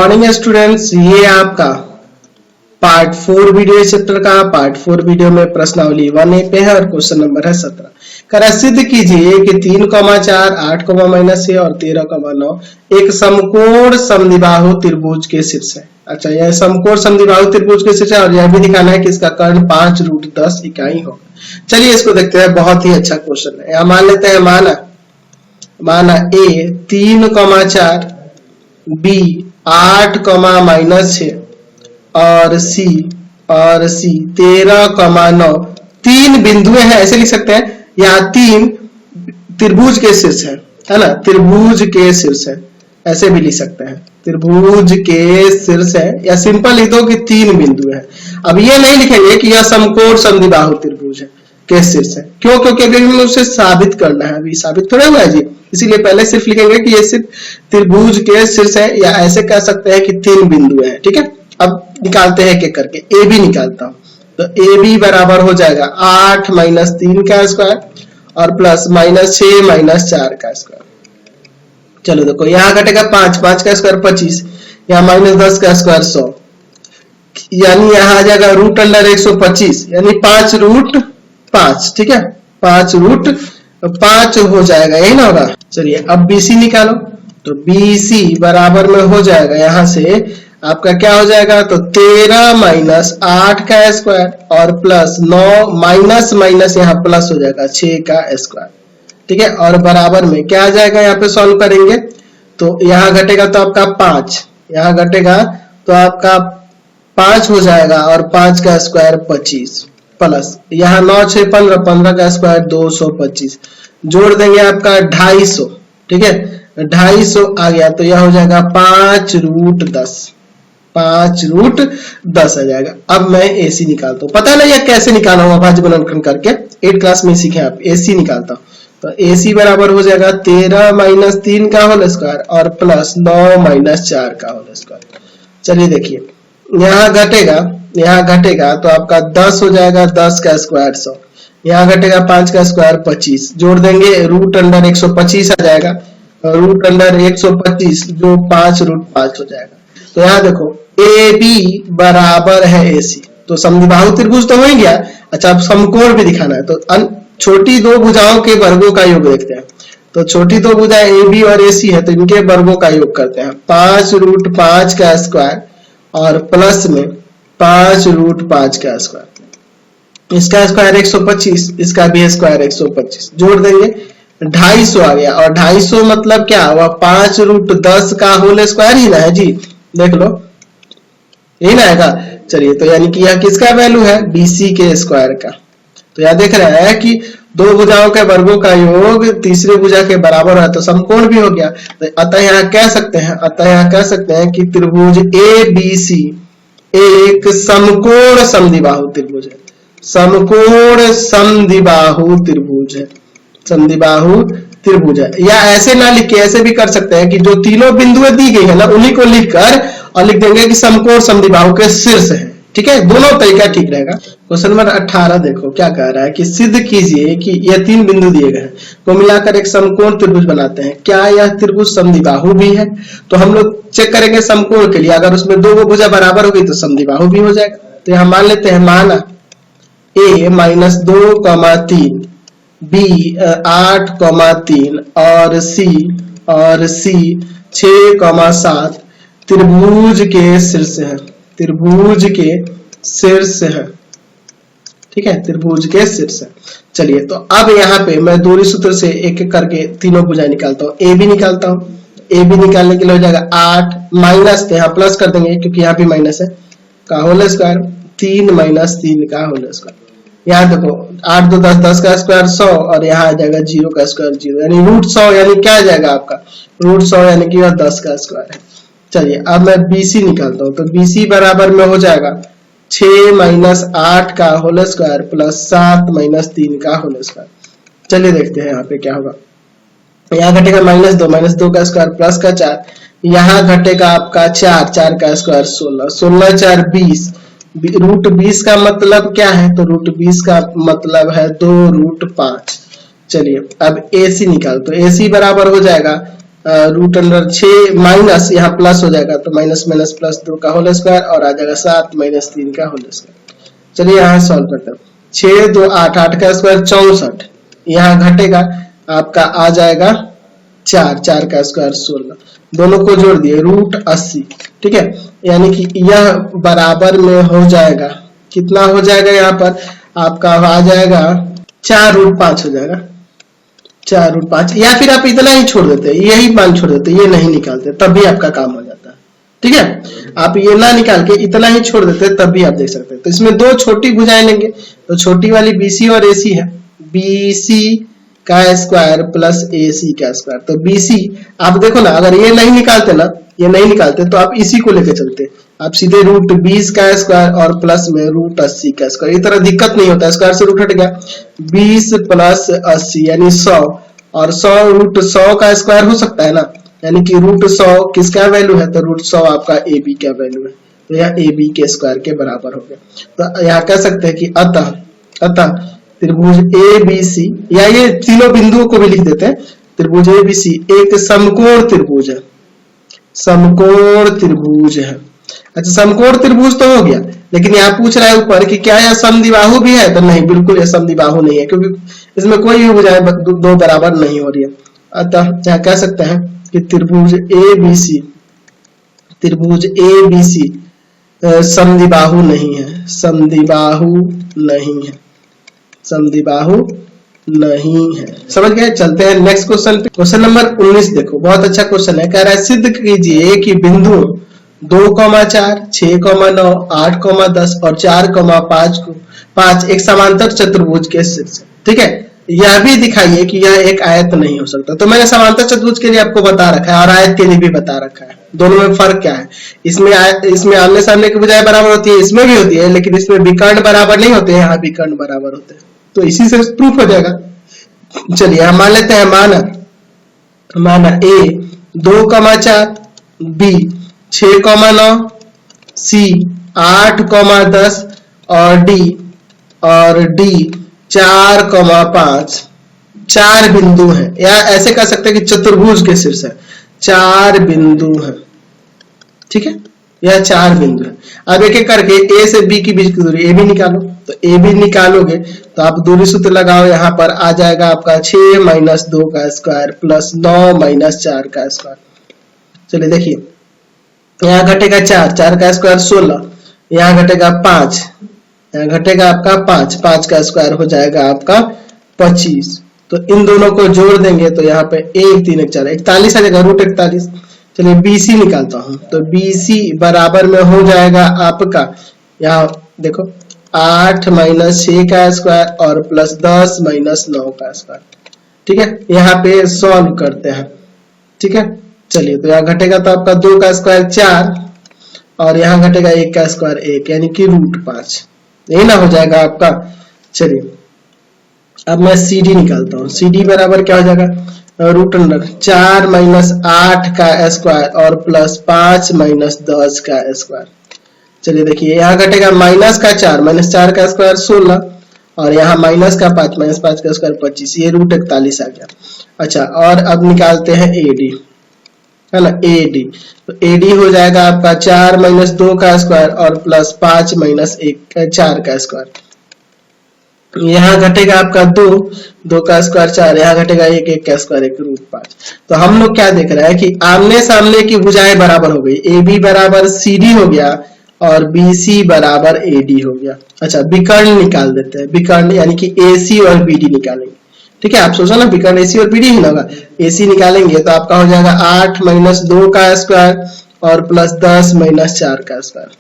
Morning students, ये आपका part 4 video chapter का पार्ट 4 वीडियो में प्रश्नावली 1A पे है और क्वेश्चन नंबर है 17। करा सिद्ध कीजिए कि 3,4 8,-6 और 13,9 एक समकोण समद्विबाहु त्रिभुज के शीर्ष है। अच्छा, यह समकोण समद्विबाहु त्रिभुज के शीर्ष है और यह भी दिखाना है कि इसका कर्ण 5√10 इकाई होगा। चलिए इसको देखते हैं, बहुत ही अच्छा क्वेश्चन है। यहाँ मान लेते हैं माना ए 3,4 बी 8,-6 और सी 13,9 तीन बिंदुएं हैं, ऐसे लिख सकते हैं। यहाँ तीन त्रिभुज के शीर्ष है ना, त्रिभुज के शीर्ष है, ऐसे भी लिख सकते हैं। त्रिभुज के शीर्ष है या सिंपल लिख दो कि तीन बिंदु है। अब ये नहीं लिखेंगे कि यह समकोण समद्विबाहु त्रिभुज है के शीर्ष है। क्यों? क्योंकि अभी हमें उसे साबित करना है, अभी साबित थोड़ा हुआ है जी, इसीलिए पहले सिर्फ लिखेंगे कि ये सिर्फ त्रिभुज के शीर्ष है, या ऐसे कह सकते हैं कि तीन बिंदु है। ठीक है, अब निकालते हैं एक करके। ए बी निकालता हूं, तो ए बी बराबर हो जाएगा 8 - 3 का स्क्वायर और प्लस -6 - 4 का स्क्वायर। चलो देखो, यहाँ घटेगा 5 का स्क्वायर 25, यहाँ -10 का स्क्वायर 100, यानी यहाँ आ जाएगा √125 यानी 5√5। ठीक है, 5√5 हो जाएगा, यही ना होगा। चलिए अब BC निकालो, तो BC बराबर में हो जाएगा, यहां से आपका क्या हो जाएगा, तो 13 - 8 का स्क्वायर और प्लस 9 माइनस यहाँ प्लस हो जाएगा 6 का स्क्वायर। ठीक है, और बराबर में क्या आ जाएगा, यहाँ पे सॉल्व करेंगे तो यहाँ घटेगा तो आपका 5, यहाँ घटेगा तो आपका 5 हो जाएगा और 5 का स्क्वायर 25 प्लस यहाँ 9 6 15 15 का स्क्वायर 225, जोड़ देंगे आपका 250। ठीक है, 250 आ गया तो यह हो जाएगा 5√10 आ जाएगा। अब मैं AC निकालता हूँ, पता नहीं है कैसे निकाला हूँ, अभाज्य गुणनखंड करके 8 क्लास में सीखे आप। AC निकालता हूँ, तो AC बराबर हो जाएगा 13 - 3 का होल स्क्वायर और प्लस 9 - 4 का होल स्क्वायर। चलिए देखिए, यहाँ घटेगा तो आपका 10 हो जाएगा, 10 का स्क्वायर 100, यहाँ घटेगा 5 का स्क्वायर 25, जोड़ देंगे √125 आ जाएगा, √125 जो 5√5 हो जाएगा। तो यहाँ देखो AB बराबर है AC, तो समद्विबाहु त्रिभुज तो हो ही गया। अच्छा, अब समकोण भी दिखाना है, तो छोटी दो भुजाओं के वर्गों का योग देखते हैं। तो छोटी दो भुजाएं AB और AC है, तो इनके वर्गों का योग करते हैं। 5√5 का स्क्वायर और प्लस में 5√5 का स्क्वायर, इसका स्क्वायर 125, इसका भी स्क्वायर 125, जोड़ देंगे 250 आ गया। और 250 मतलब क्या हुआ, 5√10 का होल स्क्वायर ही ना है जी, देख लो यही ना आएगा। चलिए, तो यानी कि यह किसका वैल्यू है, BC के स्क्वायर का। तो यह देख रहे हैं कि दो भुजाओं के वर्गों का योग तीसरी भुजा के बराबर है, तो समकोण भी हो गया। तो अतः यहाँ कह सकते हैं कि त्रिभुज ABC एक समकोण समद्विबाहु त्रिभुज है, समकोण समद्विबाहु त्रिभुज है, समद्विबाहु त्रिभुज है। या ऐसे ना लिख के ऐसे भी कर सकते हैं कि जो तीनों बिंदुएं दी गई है ना, उन्हीं को लिखकर और लिख देंगे कि समकोण समद्विबाहु के शीर्ष है। ठीक है, दोनों तरीका ठीक रहेगा। क्वेश्चन नंबर 18 देखो क्या कह रहा है कि सिद्ध कीजिए कि यह तीन बिंदु दिए गए हैं को मिलाकर एक समकोण त्रिभुज बनाते हैं, क्या यह त्रिभुज समद्विबाहु भी है। तो हम लोग चेक करेंगे समकोण के लिए, अगर उसमें दो भुजा बराबर होगी तो समद्विबाहु भी हो जाएगा। तो यहाँ मान लेते हैं, माना A -2,3 B 8,3 और C 6,7 त्रिभुज के शीर्ष है, त्रिभुज के शीर्ष है। ठीक है, त्रिभुज के शीर्ष है। चलिए, तो अब यहाँ पे मैं दूरी सूत्र से एक एक करके तीनों भुजाएं निकालता हूँ। AB निकालता हूँ, AB निकालने के लिए हो जाएगा 8 माइनस यहाँ प्लस कर देंगे क्योंकि यहाँ भी माइनस है का होल स्क्वायर, 3 - 3 का होल स्क्वायर। यहाँ देखो 8 2 10, 10 का स्क्वायर 100 और यहाँ आ जाएगा 0 का स्क्वायर 0, यानी √100 यानी क्या आ जाएगा आपका √100 यानी कि यह 10 का स्क्वायर है। चलिए अब मैं BC निकालता हूँ, तो BC बराबर में हो जाएगा 6 - 8 का होल स्क्वायर प्लस 7 - 3 का होल स्क्वायर। चलिए देखते हैं यहाँ पे क्या होगा। यहाँ घटेगा -2 का स्क्वायर प्लस का 4, यहाँ घटेगा आपका 4 का स्क्वायर 16, 16 4 20, √20 का मतलब क्या है, तो √20 का मतलब है 2√5। चलिए अब AC निकाल, तो AC बराबर हो जाएगा रूट अंडर 6 माइनस यहाँ प्लस हो जाएगा तो माइनस माइनस प्लस 2 का होल स्क्वायर और आ जाएगा 7 माइनस 3 का होल स्क्वायर। चलिए यहाँ सॉल्व करते हैं। 6 2 8, 8 का स्क्वायर 64, यहाँ घटेगा आपका आ जाएगा 4, 4 का स्क्वायर 16, दोनों को जोड़ दिए रूट 80। ठीक है, यानी कि यह बराबर में हो जाएगा, कितना हो जाएगा यहाँ पर आपका आ जाएगा 4 रूट 5 हो जाएगा, 4 रूट 5, या फिर आप इतना ही छोड़ देते, यही मान छोड़ देते, ये नहीं निकालते, तब भी आपका काम हो जाता है। ठीक है, आप ये ना निकाल के इतना ही छोड़ देते तब भी आप देख सकते हैं। तो इसमें दो छोटी भुजाएं लेंगे, तो छोटी वाली बीसी और एसी है, बीसी का स्क्वायर प्लस एसी का स्क्वायर। तो बीसी आप देखो ना, अगर ये नहीं निकालते ना, ये नहीं निकालते तो आप इसी को लेके चलते, आप सीधे रूट 20 का स्क्वायर और प्लस में रूट 80 का स्क्वायर, इस तरह दिक्कत नहीं होता, स्क्वायर से रूट हट गया, 20 प्लस 80 यानी 100, और 100 रूट 100 का स्क्वायर हो सकता है ना, यानी कि रूट 100 किसका वैल्यू है, तो रूट 100 आपका ए बी का वैल्यू है, तो यह ए बी के स्क्वायर के बराबर हो गया। तो यहाँ कह सकते हैं कि अतः त्रिभुज ए बी सी, या ये तीनों बिंदुओं को भी लिख देते हैं, त्रिभुज ए बी सी एक समकोण त्रिभुज है, समकोण त्रिभुज है। अच्छा, समकोण त्रिभुज तो हो गया, लेकिन यहाँ पूछ रहा है ऊपर कि क्या यह समद्विबाहु भी है, तो नहीं, बिल्कुल यह समद्विबाहु नहीं है, क्योंकि इसमें कोई भी भुजाएं दो बराबर नहीं हो रही है। अतः यहाँ कह सकते हैं कि त्रिभुज ए बी सी, त्रिभुज ए बी सी समद्विबाहु नहीं है, समद्विबाहु नहीं है, समद्विबाहु नहीं है। समझ गए? चलते हैं नेक्स्ट क्वेश्चन पे। क्वेश्चन नंबर 19 देखो, बहुत अच्छा क्वेश्चन है। कह रहा है सिद्ध कीजिए कि बिंदु 2, 4, 6, 9, 8, 10 और 4, 5 एक समांतर चतुर्भुज के शीर्ष। ठीक है, यह भी दिखाइए कि यह एक आयत नहीं हो सकता। तो मैंने समांतर चतुर्भुज के लिए आपको बता रखा है और आयत के लिए भी बता रखा है, दोनों में फर्क क्या है। इसमें आमने सामने की भुजाएं बराबर होती है, इसमें भी होती है, लेकिन इसमें विकर्ण बराबर नहीं होते, यहाँ विकर्ण बराबर होते हैं, तो इसी से प्रूफ हो जाएगा। चलिए हम मान लेते हैं, माना ए 2, 4, बी 6, 9, सी 8, 10 और डी 4, 5 4 बिंदु हैं, या ऐसे कह सकते हैं कि चतुर्भुज के शीर्ष है, 4 बिंदु हैं। ठीक है, यह 4 बिंदु है। अब एक एक करके ए से बी के बीच की दूरी ए बी निकालो, तो ए बी निकालोगे तो आप दूरी सूत्र लगाओ, यहाँ पर आ जाएगा आपका 6 माइनस 2 का स्क्वायर प्लस 9 माइनस 4 का स्क्वायर। चलिए देखिए, यहाँ घटेगा 4, 4 का स्क्वायर 16, यहाँ घटेगा 5, यहाँ घटेगा आपका 5 का स्क्वायर हो जाएगा आपका 25। तो इन दोनों को जोड़ देंगे तो यहाँ पे 1 3 1 4 41 आ जाएगा, रूट 41। चलिए बीसी निकालता हूं, तो बीसी बराबर में हो जाएगा आपका, यहाँ देखो 8 माइनस 6 का स्क्वायर और प्लस 10 माइनस 9 का स्क्वायर। ठीक है, यहाँ पे सॉल्व करते हैं। ठीक है, चलिए तो यहाँ घटेगा तो आपका 2 का स्क्वायर 4 और यहाँ घटेगा 1 का स्क्वायर 1, यानी कि रूट 5, यही ना हो जाएगा आपका। चलिए अब मैं सी डी निकालता हूँ, सी डी बराबर क्या हो जाएगा, रूट अंडर 4 माइनस 8 का स्क्वायर और प्लस 5 माइनस 10 का स्क्वायर। चलिए देखिए, यहाँ घटेगा माइनस का 4 माइनस 4 का स्क्वायर 16 और यहाँ माइनस का 5 माइनस 5 का स्क्वायर 25, ये रूट 41 आ गया। अच्छा, और अब निकालते हैं एडी, है ना, एडी, तो एडी हो जाएगा आपका 4 माइनस 2 का स्क्वायर और प्लस 5 माइनस 4 का स्क्वायर। यहाँ घटेगा आपका 2 का स्क्वायर 4, यहाँ घटेगा 1 का स्क्वायर 1, रूट 5। तो हम लोग क्या देख रहे हैं कि आमने सामने की भुजाएं बराबर हो गई, ए बी बराबर सी डी हो गया और बी सी बराबर ए डी हो गया। अच्छा, विकर्ण निकाल देते हैं, विकर्ण यानी कि ए सी और बी डी निकालेंगे। ठीक है, आप सोचो ना, विकर्ण ए सी और बी डी ही ना होगा, ए सी निकालेंगे तो आपका हो जाएगा 8 माइनस 2 का स्क्वायर और प्लस 10 माइनस 4 का स्क्वायर।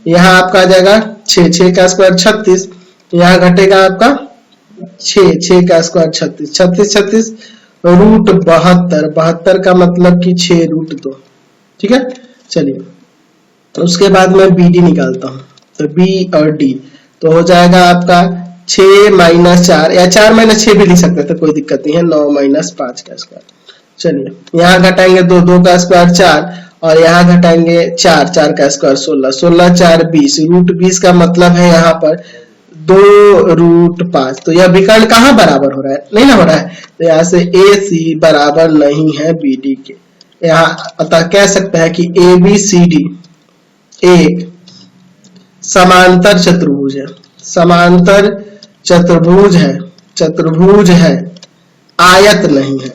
यहाँ आपका आ जाएगा 6 का स्क्वायर 36, यहाँ घटेगा आपका 6 का स्क्वायर 36 रूट 72 का मतलब कि 6 रूट 2। ठीक है, चलिए तो उसके बाद मैं बी डी निकालता हूँ, तो बी और डी तो हो जाएगा आपका 6 माइनस 4, या 4 माइनस 6 भी लिख सकते थे, कोई दिक्कत नहीं है, 9 माइनस 5 का स्क्वायर। चलिए यहाँ घटाएंगे 2 का स्क्वायर 4 और यहाँ घटाएंगे 4 का स्क्वायर 16 4 20, रूट 20 का मतलब है यहाँ पर 2√5। तो यह विकर्ण कहाँ बराबर हो रहा है, नहीं ना हो रहा है, तो यहाँ से AC बराबर नहीं है BD के। यहाँ अतः कह सकते हैं कि ABCD एक समांतर चतुर्भुज है, समांतर चतुर्भुज है, चतुर्भुज है, आयत नहीं है,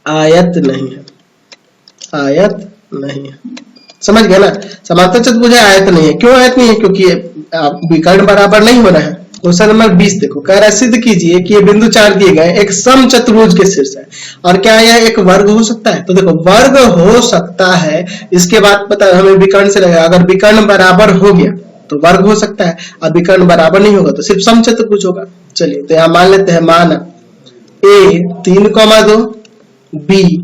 आयत नहीं है, आयत नहीं है। समझ गए ना, समांतर चतुर्भुज है, आयत नहीं है। क्यों आयत नहीं है, क्योंकि विकर्ण बराबर नहीं हो रहा है। क्वेश्चन नंबर 20 देखो, कह रहा है सिद्ध कीजिए कि ये बिंदु 4 दिए गए एक सम चतुर्भुज के शीर्ष है, और क्या यह एक वर्ग हो सकता है। तो देखो वर्ग हो सकता है, इसके बाद पता हमें विकर्ण से लगेगा, अगर विकर्ण बराबर हो गया तो वर्ग हो सकता है, और विकर्ण बराबर नहीं होगा तो सिर्फ सम चतुर्भुज होगा। चलिए तो यहाँ मान लेते हैं, माना A 3,2, B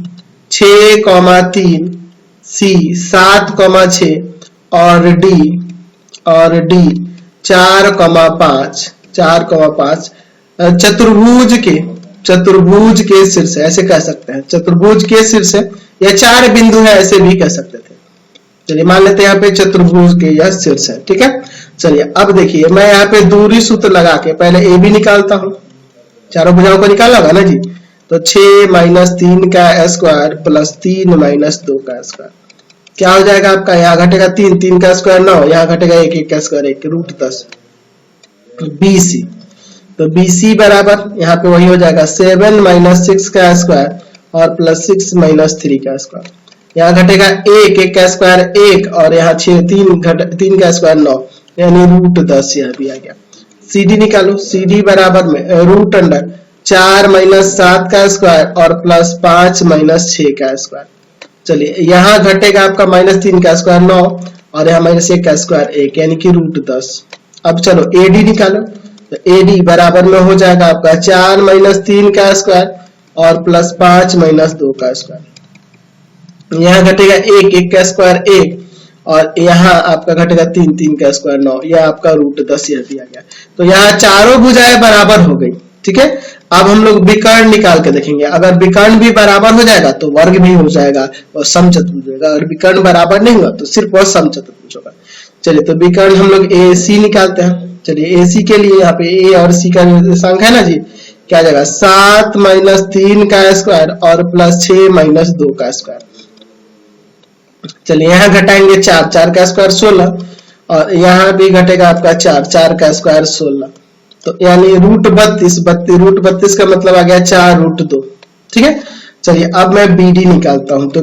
6,3, C 7,6 और D 4,5 चतुर्भुज के शीर्ष है, ऐसे कह सकते हैं, चतुर्भुज के शीर्ष है, या 4 बिंदु है, ऐसे भी कह सकते थे। चलिए मान लेते हैं यहाँ पे चतुर्भुज के यह शीर्ष है, ठीक है। चलिए अब देखिए, मैं यहाँ पे दूरी सूत्र लगा के पहले AB निकालता हूँ, चारों भुजाओं को निकालना होगा ना जी। तो 6 - 3 का स्क्वायर प्लस 3 - 2 का स्क्वायर क्या हो जाएगा आपका, यहाँ घटेगा 3, 3 का स्क्वायर 9, यहाँ घटेगा 1, 1 का स्क्वायर 1, √10 BC। तो BC बराबर यहाँ पे वही हो जाएगा 7 - 6 का स्क्वायर और प्लस 6 - 3 का स्क्वायर, यहाँ घटेगा 1, 1 का स्क्वायर 1 और यहाँ 6, 3 का स्क्वायर 9, यानी √10 यह भी आ गया। CD निकालो, CD बराबर में √4 - 7 का स्क्वायर और प्लस 5 - 6 का स्क्वायर। चलिए यहाँ घटेगा आपका -3 का स्क्वायर 9 और यहाँ -1 का स्क्वायर 1, यानी कि √10। अब चलो AD निकालो, तो AD बराबर में हो जाएगा आपका 4 - 3 का स्क्वायर और प्लस 5 - 2 का स्क्वायर, यहाँ घटेगा 1, 1 का स्क्वायर 1 और यहाँ आपका घटेगा 3, 3 का स्क्वायर 9, यह आपका √10 यह दिया गया। तो यहाँ चारों भुजाएं बराबर हो गई, ठीक है। अब हम लोग विकर्ण निकाल के देखेंगे, अगर विकर्ण भी बराबर हो जाएगा तो वर्ग भी हो जाएगा और सम चतुर्भुज होगा, अगर विकर्ण बराबर नहीं हुआ तो सिर्फ वह सम चतुर्भुज होगा। चलिए तो विकर्ण हम लोग AC निकालते हैं। चलिए AC के लिए यहाँ पे A और C का निर्देशांक है ना जी, क्या आ जाएगा 7 - 3 का स्क्वायर और प्लस 6 - 2 का स्क्वायर। चलिए यहाँ घटाएंगे 4, 4 का स्क्वायर 16 और यहाँ भी घटेगा आपका 4, 4 का स्क्वायर 16, तो यानी √32 का मतलब आ गया 4√2, ठीक है। चलिए अब मैं BD निकालता हूं, तो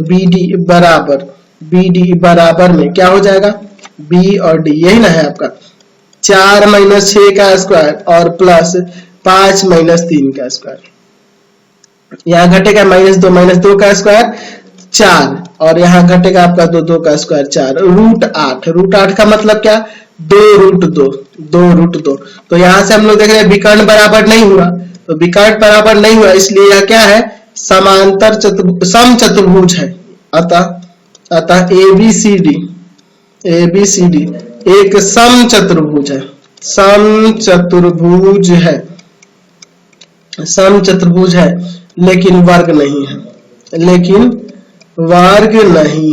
BD बराबर में क्या हो जाएगा, B और D यही ना है आपका 4 - 6 का स्क्वायर और प्लस 5 - 3 का स्क्वायर, यहाँ घटेगा -2 का स्क्वायर 4 और यहाँ घटेगा आपका 2 का स्क्वायर 4, √8 का मतलब क्या, 2√2। तो यहाँ से हम लोग देख रहे हैं विकर्ण बराबर नहीं हुआ, तो विकर्ण बराबर नहीं हुआ इसलिए यह क्या है, समांतर सम चतुर्भुज है। अतः ABCD एक सम चतुर्भुज है, सम चतुर्भुज है लेकिन वर्ग नहीं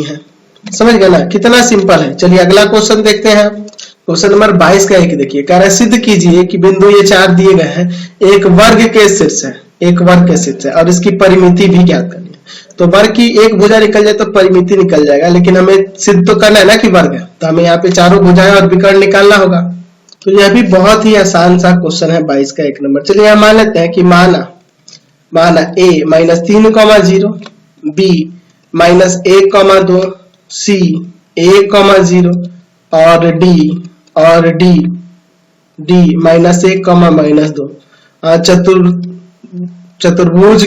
है, समझ गए ना, कितना सिंपल है। चलिए अगला क्वेश्चन देखते हैं, क्वेश्चन नंबर 22 का एक देखिए, कह रहा है सिद्ध कीजिए कि बिंदु ये 4 दिए गए हैं एक वर्ग के शीर्ष है, और इसकी परिमिति भी ज्ञात करनी है। तो वर्ग की एक भुजा निकल जाए तो परिमिति निकल जाएगा, लेकिन हमें सिद्ध तो करना है ना कि वर्ग है, तो हमें यहाँ पे चारों भुजाएं और विकर्ण निकालना होगा। तो यह भी बहुत ही आसान सा क्वेश्चन है 22 का 1 नंबर। चलिए यहाँ मान लेते हैं कि माना A -3,0, B -1,2, C 1,0 और D -1, -2 चतुर्भुज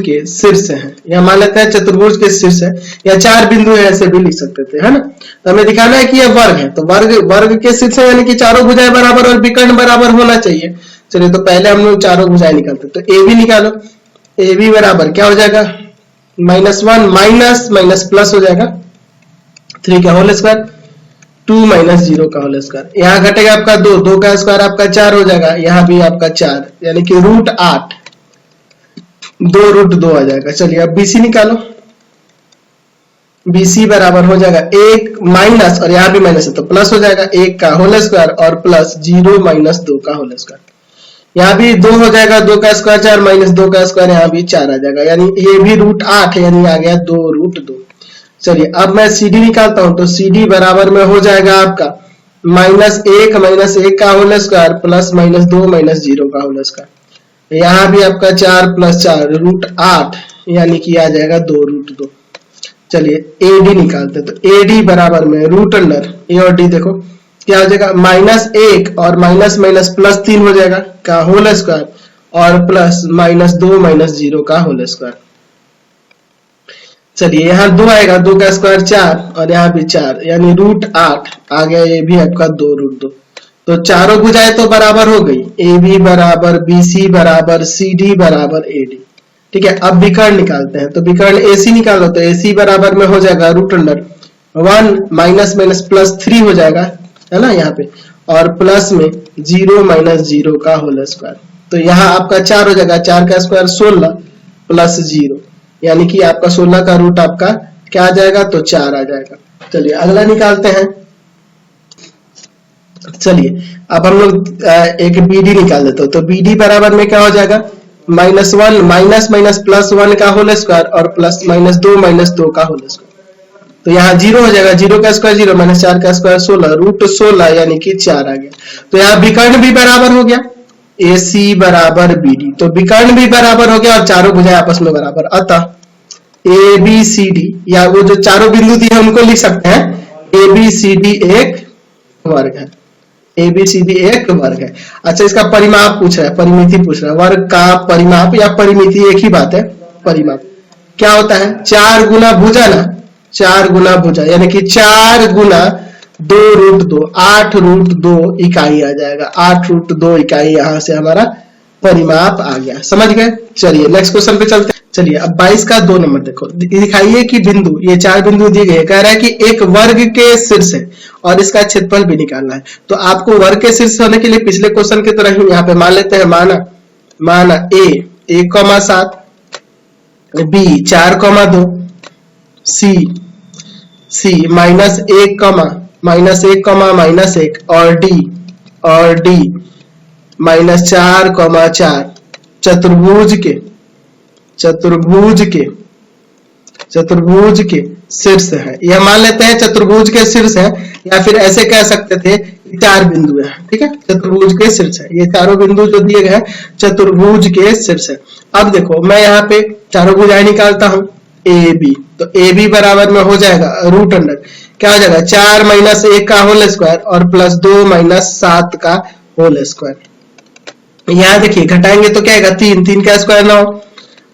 के शीर्ष है, यह मान लेते हैं चतुर्भुज के शीर्ष है, या 4 बिंदु है, ऐसे भी लिख सकते थे, है ना। तो हमें दिखाना है कि यह वर्ग है, तो वर्ग के शीर्ष है यानी कि चारों भुजाएं बराबर और विकर्ण बराबर होना चाहिए। चलिए तो पहले हम लोग चारों भुजाएं निकालते, तो AB निकालो, AB बराबर क्या हो जाएगा, -1 माइनस प्लस हो जाएगा 3 का होल स्क्वायर 2 - 0 का होल स्क्वायर, यहाँ घटेगा आपका 2 का स्क्वायर आपका 4 हो जाएगा, यहाँ भी आपका 4 यानी कि √8 2√2 आ जाएगा। चलिए अब BC निकालो, BC बराबर हो जाएगा 1 माइनस, और यहाँ भी माइनस है तो प्लस हो जाएगा 1 का होल स्क्वायर और प्लस 0 माइनस 2 का होल स्क्वायर। यहाँ भी 2 हो जाएगा, 2 का स्क्वायर 4 माइनस 2 का स्क्वायर, यहाँ भी 4 आ जाएगा, यानी ये भी √8 है, यानी आ गया 2√2। चलिए अब मैं CD निकालता हूं, तो CD बराबर में हो जाएगा आपका -1 माइनस 1 का होल स्क्वायर प्लस -2 माइनस 0 का होल स्क्वायर। यहाँ भी आपका 4 + 4 √8, यानी कि आ जाएगा 2√2। चलिए AD निकालते हैं, तो AD बराबर में √A और D देखो क्या हो जाएगा, -1 और माइनस माइनस प्लस 3 हो जाएगा का होल स्क्वायर और प्लस -2 माइनस 0 का होल स्क्वायर। चलिए यहाँ 2 आएगा, 2 का स्क्वायर 4 और यहाँ भी 4, यानी √8 आ गया, ये भी आपका 2√2। तो चारों भुजाएं तो बराबर हो गई, AB बराबर BC बराबर CD बराबर AD। ठीक है, अब विकर्ण निकालते हैं, तो विकर्ण AC निकालो, तो AC बराबर में हो जाएगा √1 माइनस माइनस प्लस 3 हो जाएगा, है ना यहाँ पे, और प्लस में 0 माइनस 0 का होल स्क्वायर। तो यहाँ आपका 4 हो जाएगा, 4 का स्क्वायर 16 प्लस 0, यानी कि आपका 16 का रूट आपका क्या आ जाएगा, तो 4 आ जाएगा। चलिए अगला निकालते हैं। चलिए अब हम लोग एक BD निकाल देते हो, तो BD बराबर में क्या हो जाएगा, -1 माइनस माइनस प्लस 1 का होल स्क्वायर और प्लस -2 माइनस 2 का होल स्क्वायर। तो यहाँ 0 हो जाएगा, 0 का स्क्वायर 0 माइनस 4 का स्क्वायर 16 √16, यानी कि 4 आ गया। तो यहाँ विकर्ण भी बराबर हो गया, AC बराबर BD, तो विकर्ण भी बराबर हो गया और चारों भुजाएं आपस में बराबर। अतः ABCD, या वो जो चारों बिंदु दिए हैं उनको लिख सकते हैं, ABCD एक वर्ग है, ABCD एक वर्ग है। अच्छा, इसका परिमाप पूछ रहा है, परिमिति पूछ रहा है। वर्ग का परिमाप या परिमिति एक ही बात है। परिमाप क्या होता है, 4 गुना भुजा ना, 4 गुना भुजा, यानी कि 4 गुना 2√2, 8√2 इकाई आ जाएगा, 8√2 इकाई यहाँ से हमारा परिमाप आ गया। समझ गए। चलिए नेक्स्ट क्वेश्चन पे चलते हैं। चलिए अब 22 का 2 नंबर देखो, दिखाइए कि बिंदु, ये 4 बिंदु दिए गए, कह रहा है कि एक वर्ग के शीर्ष है और इसका क्षेत्रफल भी निकालना है। तो आपको वर्ग के शीर्ष होने के लिए पिछले क्वेश्चन की तरह ही यहाँ पे मान लेते हैं, माना A 1,7, B 4,2, C -1, -1, और D -4,4 चतुर्भुज के शीर्ष है। यह मान लेते हैं चतुर्भुज के शीर्ष है, या फिर ऐसे कह सकते थे 4 बिंदु है। ठीक है, चतुर्भुज के शीर्ष है, ये चारों बिंदु जो दिए गए हैं चतुर्भुज के शीर्ष है। अब देखो मैं यहाँ पे चारों भुजाएं निकालता हूं, AB, तो AB बराबर में हो जाएगा √, क्या हो जाएगा, 4 माइनस 1 का होल स्क्वायर और प्लस 2 माइनस 7 का होल स्क्वायर। यहाँ देखिए घटाएंगे तो क्या आएगा, 3 का स्क्वायर 9,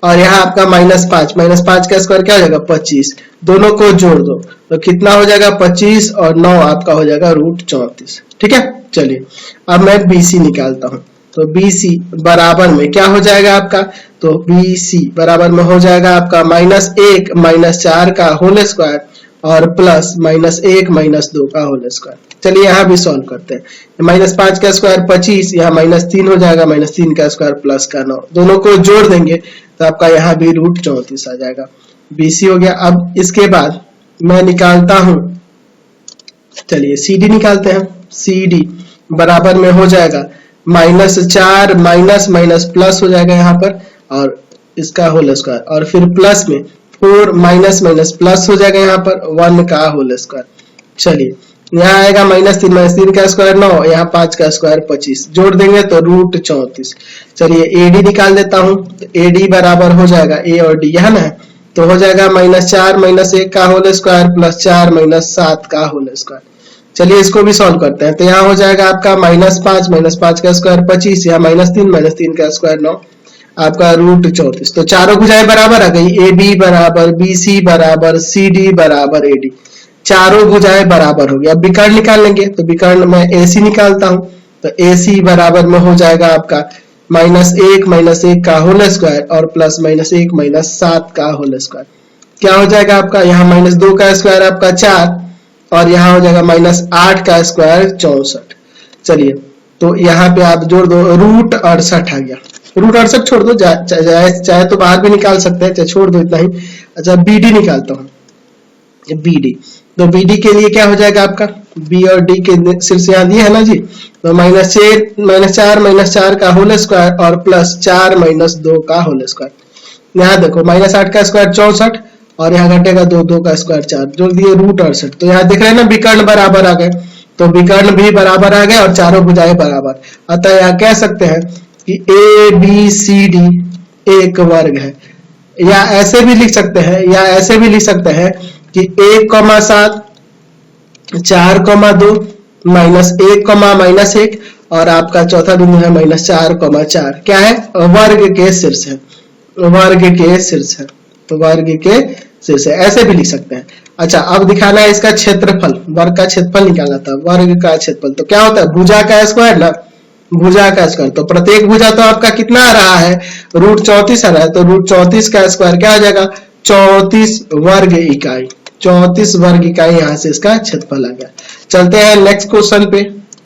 और यहाँ आपका -5 का स्क्वायर क्या हो जाएगा, 25। दोनों को जोड़ दो तो कितना हो जाएगा, 25 और 9 आपका हो जाएगा √34। ठीक है, चलिए अब मैं BC निकालता हूं, तो BC बराबर में क्या हो जाएगा आपका, तो BC बराबर में हो जाएगा आपका -1 माइनस 4 का होल स्क्वायर और प्लस -1 माइनस 2 का होल स्क्वायर। चलिए यहाँ भी सॉल्व करते हैं, -5 का स्क्वायर 25, यहाँ -3 हो जाएगा, -3 का स्क्वायर प्लस का 9, दोनों को जोड़ देंगे तो आपका यहाँ भी √34 आ जाएगा। BC हो गया। अब इसके बाद मैं निकालता हूं, चलिए CD निकालते हैं। CD बराबर में हो जाएगा -4 माइनस माइनस प्लस हो जाएगा यहाँ पर, और इसका होल स्क्वायर, और फिर प्लस में 4 माइनस माइनस प्लस हो जाएगा यहाँ पर 1 का होल स्क्वायर। चलिए यहाँ आएगा -3 का स्क्वायर 9, यहाँ 5 का स्क्वायर 25, जोड़ देंगे तो √34। चलिए AD निकाल देता हूं, तो AD बराबर हो जाएगा A और D, यह ना, तो हो जाएगा -4 माइनस 1 का होल स्क्वायर प्लस 4 माइनस 7 का होल स्क्वायर। चलिए इसको भी सॉल्व करते हैं, तो यहाँ हो जाएगा आपका -5 माइनस 5 का स्क्वायर 25, यहाँ -3 का स्क्वायर 9, आपका √34। तो चारों भुजाएं बराबर आ गई, AB बराबर BC बराबर CD बराबर AD, चारों भुजाएं बराबर हो गई। अब विकर्ण निकाल लेंगे, तो विकर्ण में AC निकालता हूं, तो AC बराबर में हो जाएगा आपका -1 माइनस 1 का होल स्क्वायर और प्लस -1 माइनस 7 का होल स्क्वायर। क्या हो जाएगा आपका, यहाँ -2 का स्क्वायर आपका 4, और यहाँ हो जाएगा -8 का स्क्वायर 64। चलिए तो यहाँ पे आप जोड़ दो, √68 आ गया। √68 छोड़ दो, चाहे तो बाहर भी निकाल सकते हैं, चाहे छोड़ दो इतना ही। अच्छा BD निकालता हूँ, बी डी। तो बी डी के लिए क्या हो जाएगा आपका, बी और डी के शीर्ष यहाँ दिए है ना जी, तो -4 का होल स्क्वायर और +4 - 2 का होल स्क्वायर। यहाँ देखो -8 का स्क्वायर 64 और यहाँ घटेगा 2 का स्क्वायर 4 जो दिए √68। तो यहाँ दिख रहे हैं ना विकर्ण बराबर आ गए, तो विकर्ण भी बराबर आ गए और चारों भुजाएं बराबर। अतः यहाँ कह सकते हैं कि ए बी सी डी एक वर्ग है। या ऐसे भी लिख सकते हैं कि 1,7 4,2 -1, और आपका चौथा बिंदु है -4,4 क्या है, वर्ग के शीर्ष है, वर्ग के शीर्ष है, तो वर्ग के शीर्ष है, ऐसे भी लिख सकते हैं। अच्छा अब दिखाना है इसका क्षेत्रफल, वर्ग का क्षेत्रफल निकालना था, वर्ग का क्षेत्रफल तो क्या होता है, भुजा का स्क्वायर ना, भुजा का स्क्वायर। तो प्रत्येक भुजा तो आपका कितना आ रहा है, √34 आ रहा है, तो √34 का स्क्वायर क्या हो जाएगा, 34 वर्ग इकाई, 34 वर्ग इकाई यहाँ से इसका क्षेत्रफल आ गया। चलते हैं नेक्स्ट क्वेश्चन पे।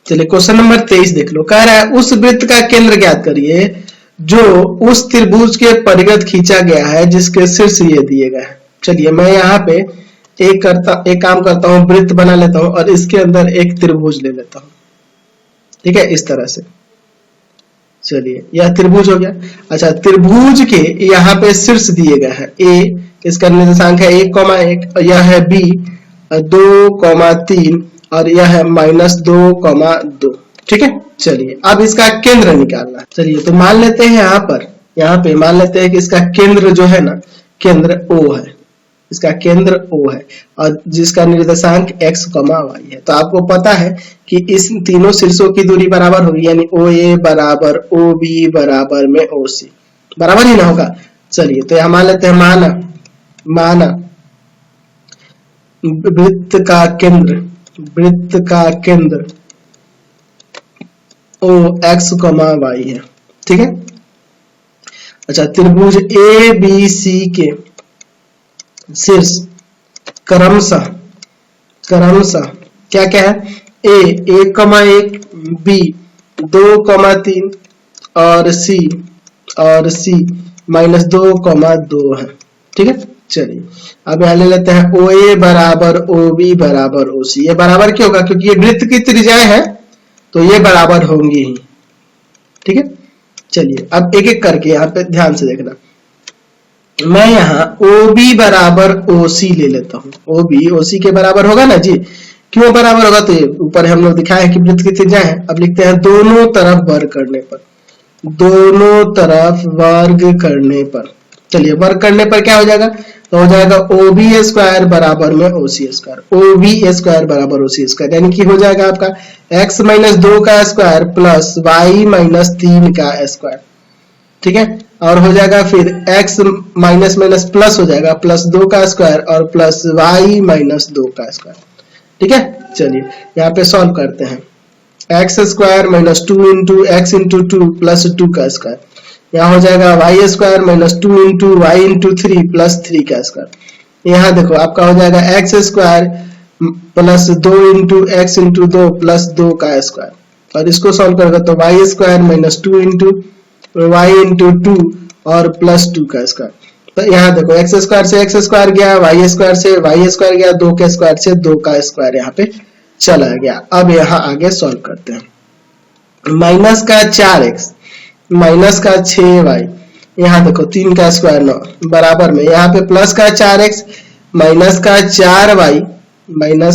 चलिए क्वेश्चन नंबर 23 देख लो। कह रहा है उस वृत्त का केंद्र ज्ञात करिए जो उस त्रिभुज के परिगत खींचा गया है जिसके शीर्ष ये दिए गए हैं। चलिए मैं यहाँ पे एक काम करता हूँ, वृत्त बना लेता हूँ और इसके अंदर एक त्रिभुज ले लेता हूँ, ठीक है, इस तरह से। चलिए यह त्रिभुज हो गया। अच्छा त्रिभुज के यहाँ पे शीर्ष दिए गए हैं, ए इसका निर्देशांक है 1,1, यह है बी 2,3 और यह है -2,2, ठीक है। चलिए अब इसका केंद्र निकालना है। चलिए तो मान लेते हैं यहाँ पे मान लेते हैं कि इसका केंद्र जो है ना, केंद्र O है, इसका केंद्र O है और जिसका निर्देशांक x, y है। तो आपको पता है कि इस तीनों शीर्षों की दूरी बराबर होगी, यानी OA बराबर OB बराबर में OC, बराबर ही ना होगा। चलिए तो यहाँ मान लेते हैं, माना वृत्त का केंद्र O x, y है, ठीक है। अच्छा त्रिभुज ABC के शीर्ष क्रमशः क्या क्या है, A 1,1, B 2,3 और C -2,2 है, ठीक है। चलिए अब यहाँ ले लेते हैं OA बराबर OB बराबर OC। ये बराबर क्यों होगा, क्योंकि ये वृत्त की त्रिज्याएं हैं तो ये बराबर होंगी ही, ठीक है। चलिए अब एक एक करके यहाँ पे ध्यान से देखना। मैं यहाँ OB बराबर OC ले लेता हूँ, OB OC के बराबर होगा ना जी। क्यों बराबर होगा, तो ये ऊपर हम लोग दिखाए हैं कि वृत्त की त्रिज्या है। अब लिखते हैं दोनों तरफ वर्ग करने पर, दोनों तरफ वर्ग करने पर। चलिए वर्ग करने पर क्या हो जाएगा, तो हो जाएगा OB स्क्वायर बराबर में OC स्क्वायर, OB स्क्वायर बराबर OC स्क्वायर, यानी कि हो जाएगा आपका x - 2 का स्क्वायर प्लस y - 3 का स्क्वायर, ठीक है। और हो जाएगा फिर x माइनस माइनस प्लस हो जाएगा, +2 का स्क्वायर और प्लस y - 2 का स्क्वायर, ठीक है। चलिए यहाँ पे सॉल्व करते हैं, x square -2 into x into 2 plus 2 का स्क्वायर, यहाँ हो जाएगा y square -2 into y into 3 plus 3 का स्क्वायर। यहाँ देखो आपका हो जाएगा x square plus 2 into x into 2 plus 2 का स्क्वायर, और इसको सॉल्व करेगा तो y square -2 into y into 2 और प्लस 2 का स्क्वायर। तो यहाँ देखो x स्क्वायर से x स्क्वायर गया, y स्क्वायर से y स्क्वायर गया, 2 के स्क्वायर से 2 का स्क्वायर यहाँ पे चला गया। अब यहाँ आगे सॉल्व करते हैं, माइनस का 4x माइनस का 6y, यहाँ देखो 3 का स्क्वायर 9 बराबर में, यहाँ पे प्लस का 4x माइनस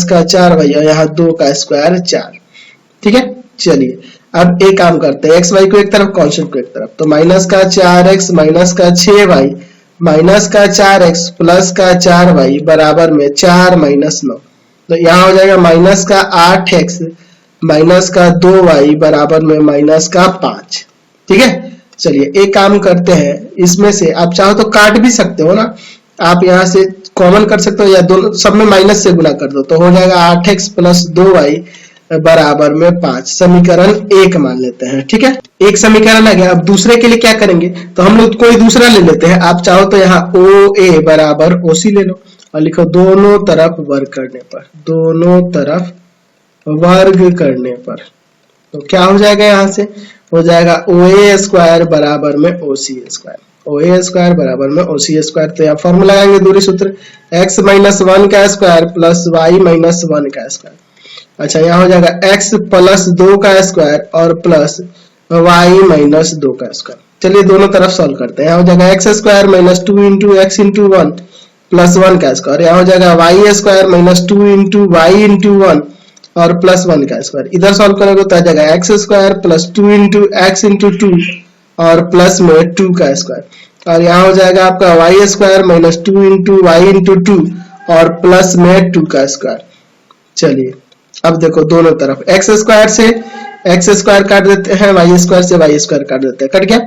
का 4y और यहाँ 2 का स्क्वायर 4, ठीक है। चलिए अब एक काम करते हैं, xy को एक तरफ कांस्टेंट को एक तरफ, तो माइनस का 4x माइनस का 6y माइनस का 4x प्लस का 4y बराबर में 4 - 9, तो यहाँ हो जाएगा माइनस का 8x माइनस का 2y बराबर में माइनस का 5, ठीक है। चलिए एक काम करते हैं, इसमें से आप चाहो तो काट भी सकते हो ना, आप यहाँ से कॉमन कर सकते हो या दोनों सब में माइनस से गुना कर दो, तो हो जाएगा 8x प्लस 2y बराबर में 5। समीकरण 1 मान लेते हैं, ठीक है। एक समीकरण आ गया। अब दूसरे के लिए क्या करेंगे, तो हम लोग कोई दूसरा ले लेते हैं। आप चाहो तो यहाँ OA बराबर OC ले लो और लिखो दोनों तरफ वर्ग करने पर, दोनों तरफ वर्ग करने पर, तो क्या हो जाएगा, यहाँ से हो जाएगा OA स्क्वायर बराबर में OC स्क्वायर, ओ ए स्क्वायर बराबर में ओ सी स्क्वायर। तो यहाँ फॉर्मूला लगाएंगे दूरी सूत्र, x माइनस 1 का स्क्वायर प्लस वाई माइनस 1 का स्क्वायर। अच्छा यहाँ हो जाएगा x प्लस 2 का स्क्वायर और प्लस वाई माइनस 2 का स्क्वायर। चलिए दोनों तरफ सॉल्व करते हैं। यहाँ हो जाएगा X square minus 2 into X into 1 plus 1 का स्क्वायर। यहाँ हो जाएगा Y square minus 2 into Y into 1 और प्लस 1 का स्क्वायर। इधर सॉल्व करोगे तो आ जाएगा X square plus 2 into X into 2 और प्लस में 2 का स्क्वायर। और यहाँ हो जाएगा आपका Y square minus 2 into Y into 2 और प्लस में 2 का स्क्वायर। चलिए अब देखो दोनों तरफ एक्स स्क्वायर से एक्स स्क्वायर काट देते हैं, वाई स्क्वायर से वाई स्क्वायर काट देते हैं, कट गया।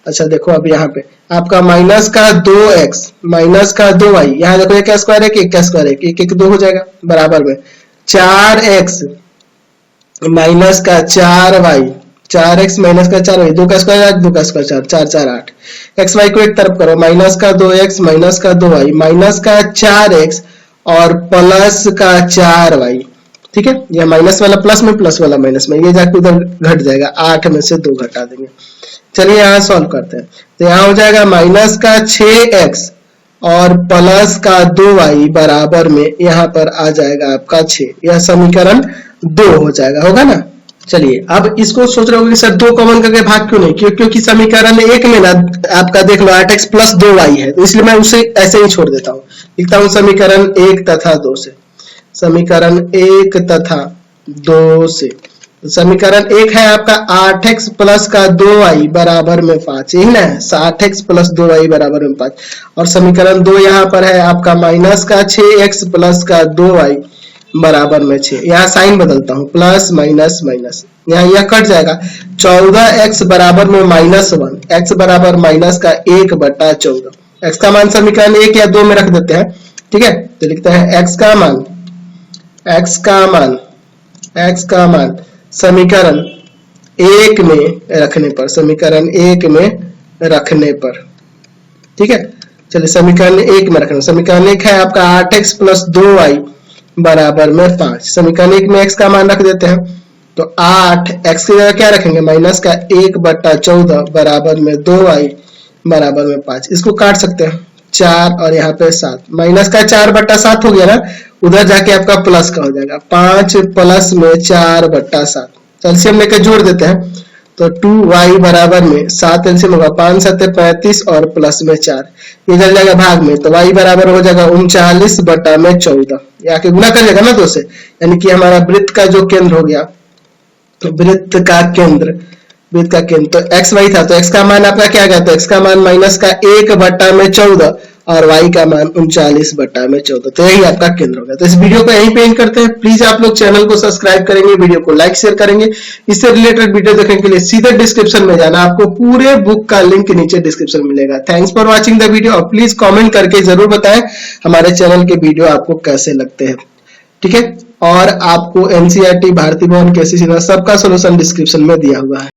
अच्छा देखो अब यहाँ पे आपका माइनस का 2x माइनस का 2y, यहाँ देखो एक स्क्वायर है कि एक का स्क्वायर है, एक एक 2 हो जाएगा बराबर में 4x माइनस का 4y, 4x माइनस का 4y, 2 का स्क्वायर 2 का स्क्वायर 4, 4 4 8। एक्स वाई को एक तरफ करो, माइनस का 2x माइनस का 2y माइनस का 4x और प्लस का 4y। ठीक है, यह माइनस वाला प्लस में, प्लस वाला माइनस में, ये जाके उधर घट जाएगा, 8 में से 2 घटा देंगे। चलिए यहाँ सॉल्व करते हैं। तो यहाँ हो जाएगा माइनस का 6x और प्लस का 2y बराबर में यहाँ पर आ जाएगा आपका 6। यह समीकरण 2 हो जाएगा, होगा ना। चलिए अब इसको सोच रहे हो कि सर 2 कॉमन करके भाग क्यों नहीं, क्योंकि समीकरण 1 में ना आपका देख लो 8x प्लस 2y है, तो इसलिए मैं उसे ऐसे ही छोड़ देता हूँ। लिखता हूँ समीकरण 1 तथा 2 से, समीकरण 1 तथा 2 से। समीकरण 1 है आपका 8x प्लस का 2y बराबर में 5, यही ना है 8x प्लस 2y बराबर में 5। और समीकरण 2 यहाँ पर है आपका माइनस का 6x प्लस का 2y बराबर में 6। यहाँ साइन बदलता हूँ, प्लस माइनस माइनस, यहाँ यह कट जाएगा। 14x बराबर में माइनस 1, x बराबर माइनस का 1/14। x का मान समीकरण 1 या 2 में रख देते हैं, ठीक है। तो लिखते हैं x का मान समीकरण 1 में रखने पर, समीकरण 1 में रखने पर, ठीक है। चलिए समीकरण 1 में रखना, समीकरण 1 है आपका 8x प्लस 2y बराबर में 5। समीकरण 1 में x का मान रख देते हैं, तो 8x की जगह क्या रखेंगे, माइनस का 1/14 बराबर में 2y बराबर में 5। इसको काट सकते हैं, 4 और यहाँ पे 7, माइनस का 4/7 हो गया ना, उधर जाके आपका प्लस का हो जाएगा, 5 प्लस में 4/7। एलसीएम लेकर जोड़ देते हैं, तो 2y बराबर में 7 एलसीएम होगा, 5 7 35 और प्लस में 4, ये चल जाएगा भाग में, तो y बराबर हो जाएगा 39/14। ये आके गुना कर जाएगा ना 2 से, यानी कि हमारा वृत्त का जो केंद्र हो गया, वृत्त का केंद्र तो x y था, तो x का मान आपका क्या गया, तो x का मान माइनस का 1/14 और y का मान 39/14। तो यही आपका केंद्र होगा। तो इस वीडियो को यहीं पे एंड करते हैं। प्लीज आप लोग चैनल को सब्सक्राइब करेंगे, वीडियो को लाइक शेयर करेंगे। इससे रिलेटेड वीडियो देखने के लिए सीधे डिस्क्रिप्शन में जाना, आपको पूरे बुक का लिंक नीचे डिस्क्रिप्शन मिलेगा। Thanks for watching the video, और प्लीज कॉमेंट करके जरूर बताएं हमारे चैनल के वीडियो आपको कैसे लगते हैं, ठीक है। और आपको एनसीईआरटी, भारती भवन, केसी सिन्हा सबका सोल्यूशन डिस्क्रिप्शन में दिया हुआ है।